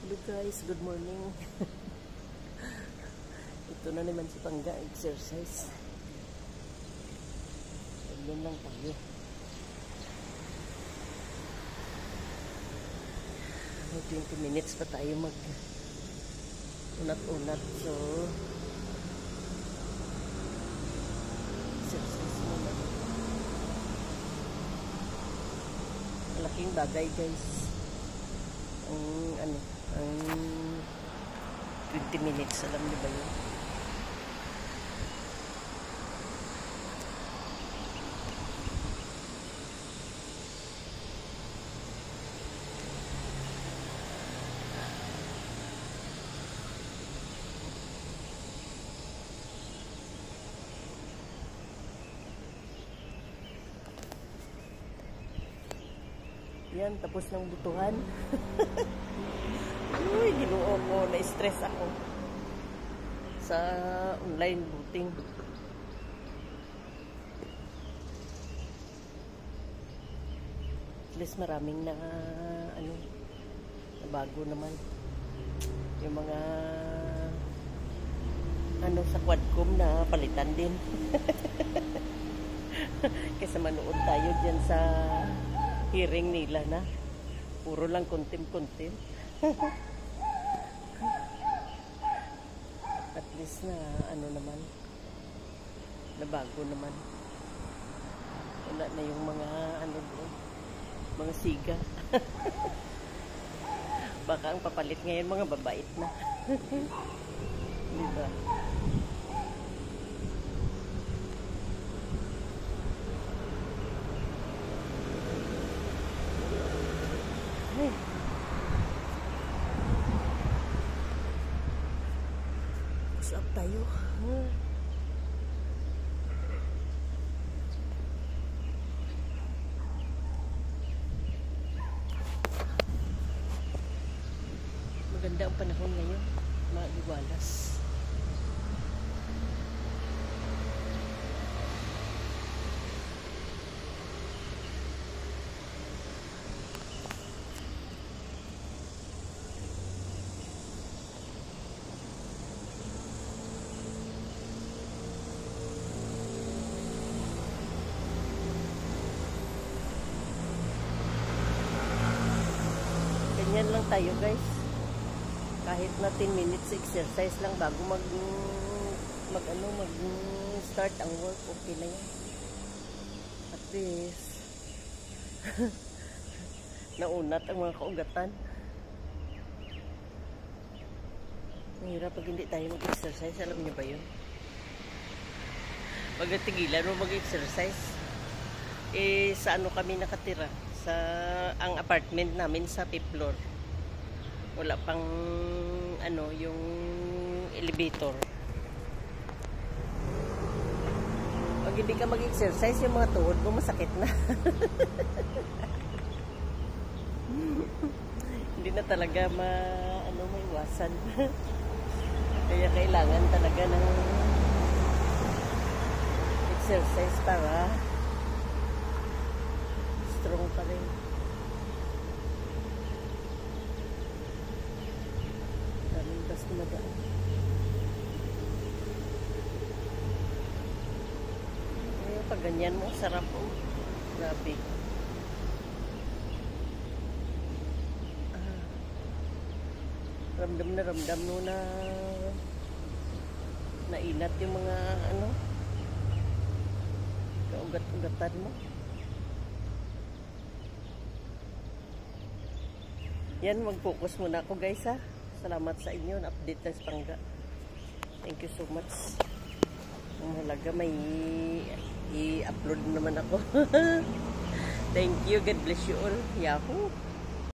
Hello guys, good morning. Ito na naman si Pangga, exercise. Ganyan lang tayo. 20 minutes pa tayo mag unat-unat. So exercise muna. Malaking bagay guys. Ang 20 minutes, alam niyo ba yun? Yan, tapos ng butuhan. Uy, ginoo ko, na-stress ako sa online booting. At least maraming na bago naman. Yung mga sa Quadcom na palitan din. Kaysa manood tayo dyan sa hearing nila na puro lang kuntim-kuntim. At least na naman, na bago naman. Wala na yung mga mga siga. Baka ang papalit ngayon mga babait na. Diba? Up tayo. Maganda ang panahon ngayon, maliwalas. Ganyan lang tayo guys, kahit na 10 minutes exercise lang bago mag start ang work, okay na yan. At least naunat ang mga kaugatan. Mahirap pag hindi tayo mag-exercise, alam niyo ba yun? Pag natigilan mo mag-exercise, sa kami nakatira? Ang apartment namin sa 5th floor. Wala pang yung elevator. Pag hindi ka mag-exercise, yung mga tuhod mo masakit na. Hindi na talaga maiwasan. Kaya kailangan talaga ng exercise para strong pa rin. Daming bus dumadaan. Ngayon, pag ganyan mo, sarap po. Grabe. Ramdam na ramdam no na nainat yung mga kaugat-ugatan mo. Yan, mag-focus muna ako guys ha. Salamat sa inyo, na-update na si Pangga. Thank you so much. Ang mahalaga may i-upload naman ako. Thank you, God bless you all. Yahoo!